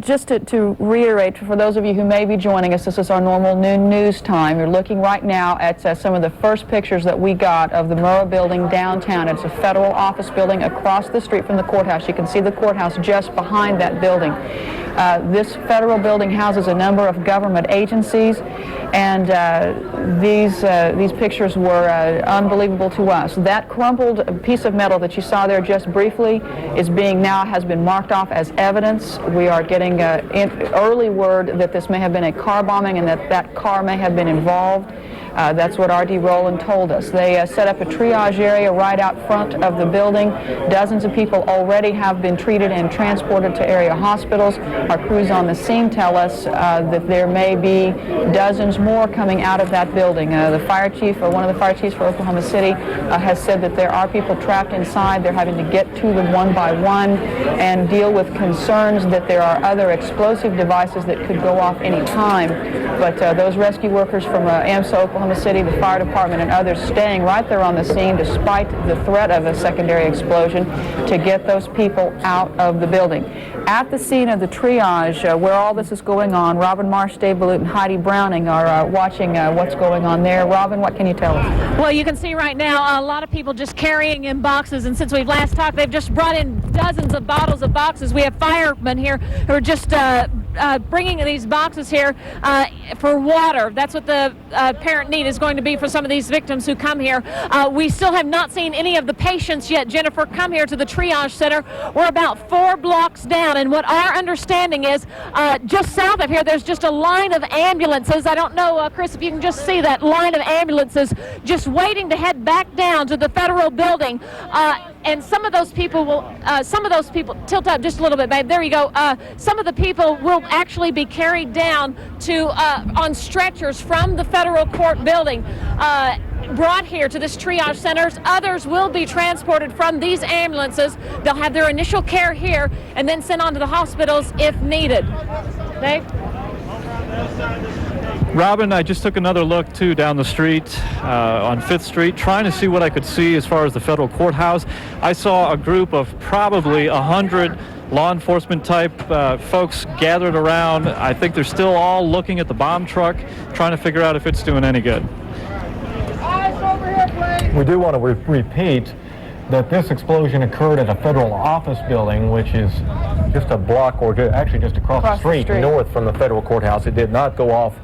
Just to reiterate, for those of you who may be joining us, this is our normal noon news time. You're looking right now at some of the first pictures that we got of the Murrah building downtown. It's a federal office building across the street from the courthouse. You can see the courthouse just behind that building. This federal building houses a number of government agencies, and these pictures were unbelievable to us. That crumpled piece of metal that you saw there just briefly has been marked off as evidence. We are getting early word that this may have been a car bombing and that car may have been involved. That's what R.D. Rowland told us. They set up a triage area right out front of the building. Dozens of people already have been treated and transported to area hospitals. Our crews on the scene tell us that there may be dozens more coming out of that building. The fire chief, one of the fire chiefs for Oklahoma City, has said that there are people trapped inside. They're having to get to them one by one and deal with concerns that there are other explosive devices that could go off any time. But those rescue workers from AMSA, Oklahoma City, the fire department, and others staying right there on the scene despite the threat of a secondary explosion to get those people out of the building. At the scene of the triage, where all this is going on, Robin Marsh, Dave Balut, and Heidi Browning are watching what's going on there. Robin, what can you tell us? Well, you can see right now a lot of people just carrying in boxes, and since we've last talked, they've just brought in dozens of bottles of boxes. We have firemen here who are just bringing these boxes here for water. That's what the apparent need is going to be for some of these victims who come here. We still have not seen any of the patients yet, Jennifer, come here to the triage center. We're about 4 blocks down, and what our understanding is, just south of here, there's just a line of ambulances. I don't know, Chris, if you can just see that line of ambulances just waiting to head back down to the federal building. And some of those people will, tilt up just a little bit, babe, there you go. Some of the people will actually be carried down to, on stretchers from the federal court building, brought here to this triage centers. Others will be transported from these ambulances. They'll have their initial care here and then sent on to the hospitals if needed. Dave? Robin, I just took another look, too, down the street on 5th Street, trying to see what I could see as far as the federal courthouse. I saw a group of probably 100 law enforcement type folks gathered around. I think they're still all looking at the bomb truck, trying to figure out if it's doing any good. We do want to repeat that this explosion occurred at a federal office building, which is just a block or actually just across the street north from the federal courthouse. It did not go off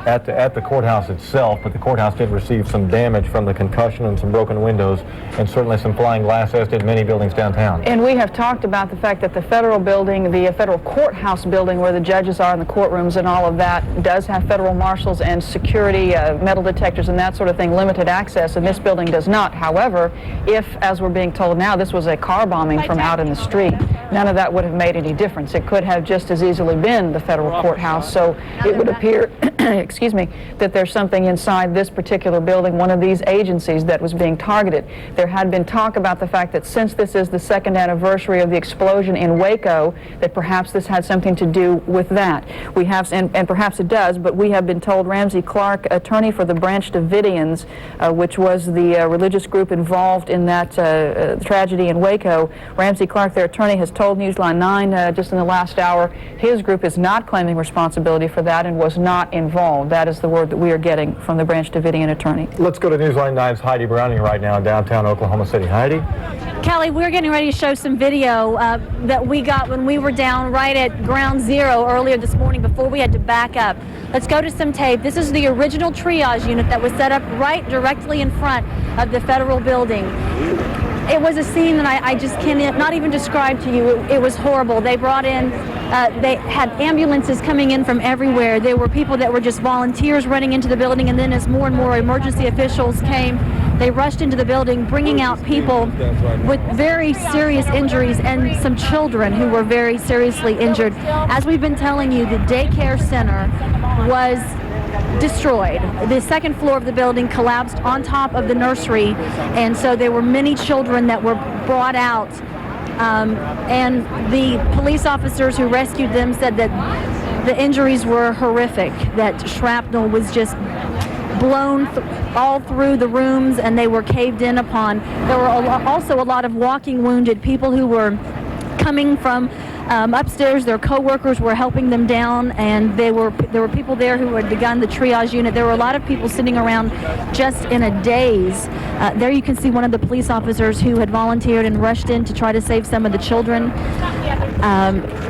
at the courthouse itself, but the courthouse did receive some damage from the concussion and some broken windows, and certainly some flying glass, as did many buildings downtown. And we have talked about the fact that the federal building, the federal courthouse building where the judges are in the courtrooms and all of that, does have federal marshals and security, metal detectors and that sort of thing, limited access, and this building does not. However, if, as we're being told now, this was a car bombing from out in the street, none of that would have made any difference. It could have just as easily been the federal courthouse, so it would appear excuse me, that there's something inside this particular building, one of these agencies, that was being targeted. There had been talk about the fact that since this is the 2nd anniversary of the explosion in Waco, that perhaps this had something to do with that. We have, and perhaps it does, but we have been told Ramsey Clark, attorney for the Branch Davidians, which was the religious group involved in that tragedy in Waco, Ramsey Clark, their attorney, has told Newsline 9 just in the last hour, his group is not claiming responsibility for that and was not involved. That is the word that we are getting from the Branch Davidian attorney. Let's go to Newsline 9's Heidi Browning right now in downtown Oklahoma City. Heidi? Kelly, we're getting ready to show some video that we got when we were down right at ground zero earlier this morning before we had to back up. Let's go to some tape. This is the original triage unit that was set up right directly in front of the federal building. It was a scene that I just cannot even describe to you. It was horrible. They brought in, they had ambulances coming in from everywhere. There were people that were just volunteers running into the building, and then as more and more emergency officials came, they rushed into the building, bringing out people with very serious injuries and some children who were very seriously injured. As we've been telling you, the daycare center was destroyed. The 2nd floor of the building collapsed on top of the nursery, and so there were many children that were brought out, and the police officers who rescued them said that the injuries were horrific, that shrapnel was just blown all through the rooms and they were caved in upon. There were also a lot of walking wounded, people who were coming from Upstairs, their co-workers were helping them down, and there were people there who had begun the triage unit. There were a lot of people sitting around just in a daze. There you can see one of the police officers who had volunteered and rushed in to try to save some of the children.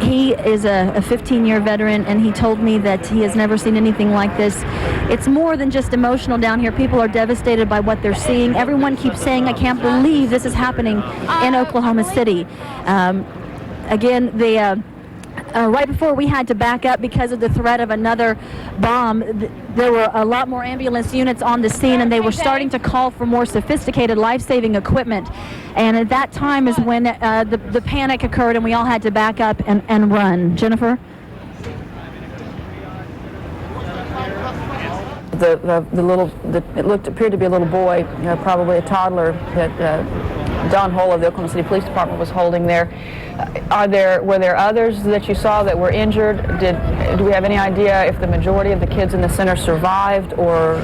He is a 15-year veteran, and he told me that he has never seen anything like this. It's more than just emotional down here. People are devastated by what they're seeing. Everyone keeps saying, I can't believe this is happening in Oklahoma City. Again, right before we had to back up because of the threat of another bomb, there were a lot more ambulance units on the scene, and they were starting to call for more sophisticated life-saving equipment. And at that time is when the panic occurred, and we all had to back up and run. Jennifer? It appeared to be a little boy, probably a toddler, that Don Hull of the Oklahoma City Police Department was holding there. Were there others that you saw that were injured? Do we have any idea if the majority of the kids in the center survived, or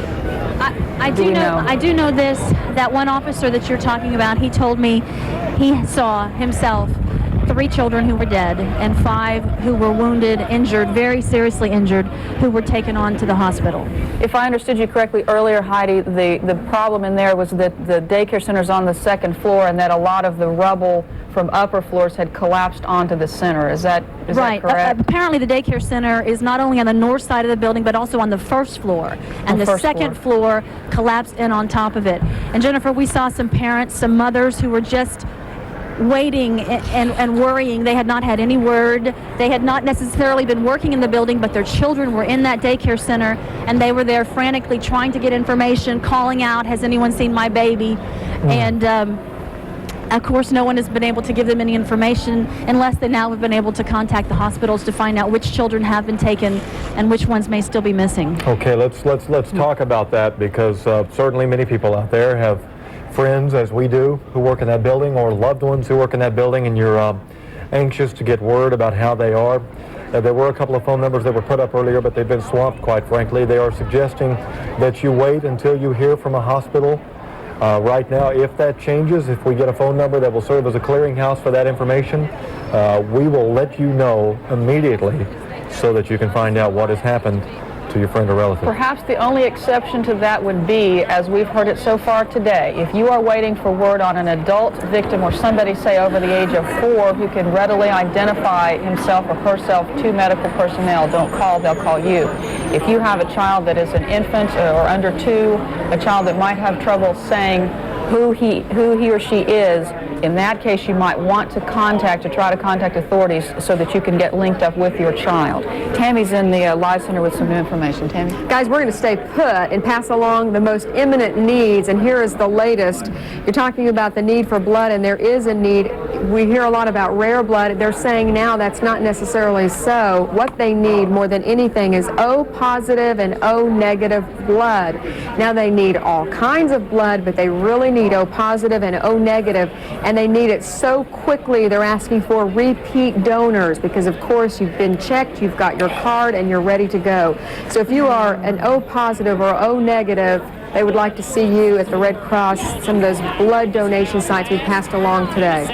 I do know this, that one officer that you're talking about, he told me he saw himself 3 children who were dead and 5 who were wounded, injured, very seriously injured, who were taken on to the hospital. If I understood you correctly earlier, Heidi, the problem in there was that the daycare center's on the 2nd floor, and that a lot of the rubble from upper floors had collapsed onto the center. Is that right? Correct? Apparently, the daycare center is not only on the north side of the building, but also on the 1st floor, and the 2nd floor collapsed in on top of it. And Jennifer, we saw some parents, some mothers who were just waiting and worrying. They had not had any word. They had not necessarily been working in the building, but their children were in that daycare center, and they were there frantically trying to get information, calling out, has anyone seen my baby? And of course, no one has been able to give them any information unless they now have been able to contact the hospitals to find out which children have been taken and which ones may still be missing. Okay, let's talk about that, because certainly many people out there have friends, as we do, who work in that building, or loved ones who work in that building, and you're anxious to get word about how they are. There were a couple of phone numbers that were put up earlier, but they've been swamped, quite frankly. They are suggesting that you wait until you hear from a hospital. Right now, if that changes, if we get a phone number that will serve as a clearinghouse for that information, we will let you know immediately so that you can find out what has happened to your friend or relative. Perhaps the only exception to that would be, as we've heard it so far today, if you are waiting for word on an adult victim or somebody, say, over the age of 4 who can readily identify himself or herself to medical personnel, don't call, they'll call you. If you have a child that is an infant or under 2, a child that might have trouble saying who he or she is, in that case you might want to try to contact authorities so that you can get linked up with your child. Tammy's in the Live Center with some new information. Tammy? Guys, we're going to stay put and pass along the most imminent needs, and here is the latest. You're talking about the need for blood, and there is a need. We hear a lot about rare blood. They're saying now that's not necessarily so. What they need more than anything is O positive and O negative blood. Now they need all kinds of blood, but they really need O positive and O negative, and they need it so quickly. They're asking for repeat donors because, of course, you've been checked, you've got your card, and you're ready to go. So if you are an O positive or O negative, they would like to see you at the Red Cross, some of those blood donation sites we passed along today.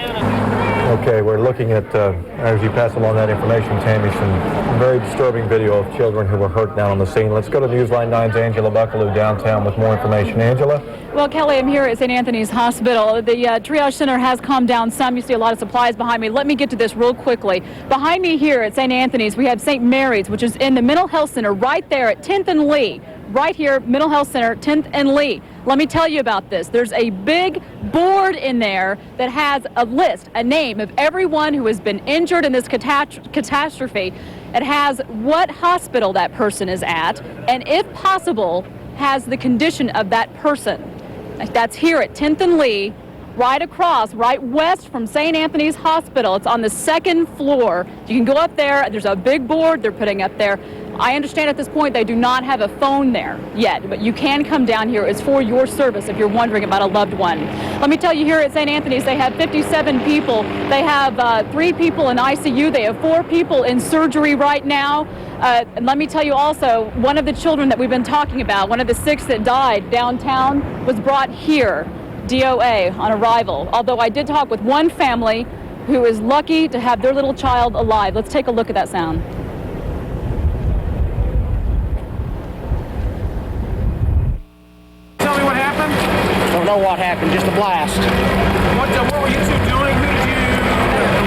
Okay, we're looking at, as you pass along that information, Tammy, some very disturbing video of children who were hurt down on the scene. Let's go to Newsline 9's Angela Buckaloo downtown with more information. Angela? Well, Kelly, I'm here at St. Anthony's Hospital. The triage center has calmed down some. You see a lot of supplies behind me. Let me get to this real quickly. Behind me here at St. Anthony's, we have St. Mary's, which is in the mental health center right there at 10th and Lee. Right here, Mental Health Center, 10th and Lee. Let me tell you about this. There's a big board in there that has a list, a name of everyone who has been injured in this catastrophe. It has what hospital that person is at, and if possible, has the condition of that person. That's here at 10th and Lee, right across, right west from St. Anthony's Hospital. It's on the 2nd floor. You can go up there. There's a big board they're putting up there. I understand at this point they do not have a phone there yet, but you can come down here. It's for your service if you're wondering about a loved one. Let me tell you, here at St. Anthony's, they have 57 people. They have 3 people in ICU. They have 4 people in surgery right now. And let me tell you also, one of the children that we've been talking about, one of the 6 that died downtown, was brought here, DOA, on arrival. Although I did talk with one family who is lucky to have their little child alive. Let's take a look at that sound. Tell me what happened? Don't know what happened, just a blast. What were you two doing? Who did you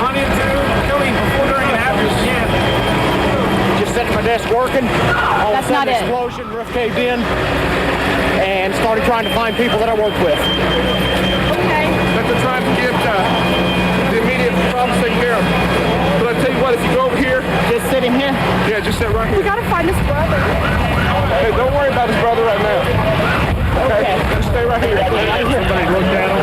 run into? Tell me before, during, and after. Yeah. Just sitting at my desk working. All of a That's not sudden, it. explosion, roof caved in, and started trying to find people that I worked with. Okay. But they're trying to get the immediate problems taken care of. But I tell you what, if you go over here, Just sitting here. yeah, just sit right here. We got to find his brother. Hey, don't worry about his brother right now. Okay. Just stay right here. Somebody looked at him.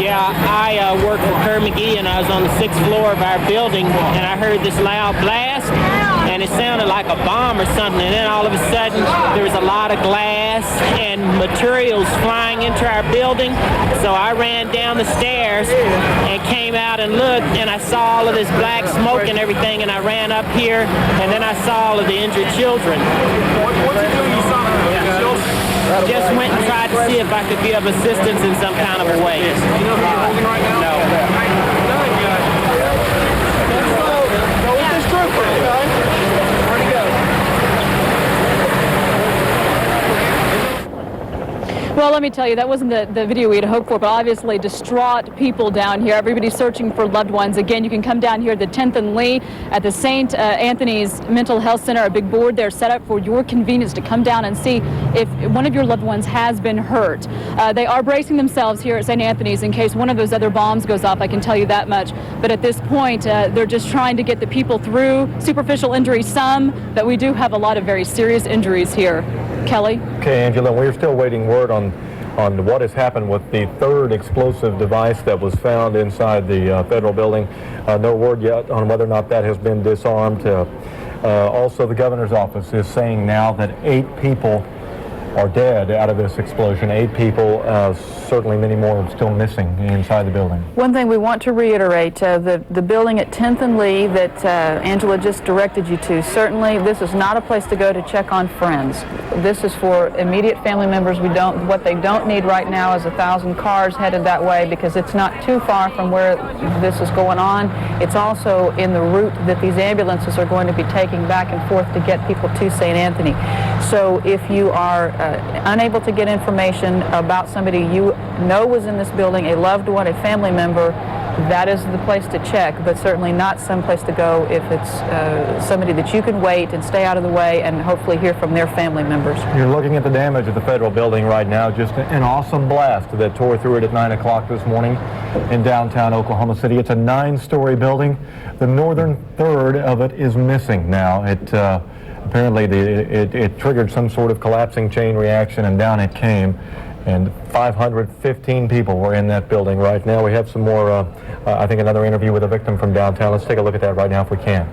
Yeah, I worked for Kerr McGee, and I was on the 6th floor of our building, and I heard this loud blast, and it sounded like a bomb or something, and then all of a sudden, there was a lot of glass and materials flying into our building, so I ran down the stairs and came out and looked, and I saw all of this black smoke and everything, and I ran up here, and then I saw all of the injured children. What you doing? You saw Just went and tried to see if I could be of assistance in some kind of a way. You know who you're holding right now? No. Go with this group, okay? Where'd he go? Well, let me tell you, that wasn't the video we had hoped for, but obviously distraught people down here. Everybody's searching for loved ones. Again, you can come down here at the 10th and Lee at the St. Anthony's Mental Health Center, a big board there set up for your convenience to come down and see if one of your loved ones has been hurt. They are bracing themselves here at St. Anthony's in case one of those other bombs goes off, I can tell you that much. But at this point, they're just trying to get the people through. Superficial injuries, some, but we do have a lot of very serious injuries here. Kelly? Okay, Angela, we're still waiting word on what has happened with the third explosive device that was found inside the federal building. No word yet on whether or not that has been disarmed. Also, the governor's office is saying now that 8 people are dead out of this explosion. 8 people, certainly many more are still missing inside the building. One thing we want to reiterate, the building at 10th and Lee that Angela just directed you to, certainly this is not a place to go to check on friends. This is for immediate family members. What they don't need right now is 1,000 cars headed that way, because it's not too far from where this is going on. It's also in the route that these ambulances are going to be taking back and forth to get people to St. Anthony. So if you are unable to get information about somebody you know was in this building, a loved one, a family member, that is the place to check, but certainly not some place to go if it's somebody that you can wait and stay out of the way and hopefully hear from their family members. You're looking at the damage at the federal building right now. Just an awesome blast that tore through it at 9 o'clock this morning in downtown Oklahoma City. It's a 9-story building. The northern third of it is missing now. Apparently it triggered some sort of collapsing chain reaction, and down it came. And 515 people were in that building right now. We have some more, I think another interview with a victim from downtown. Let's take a look at that right now if we can.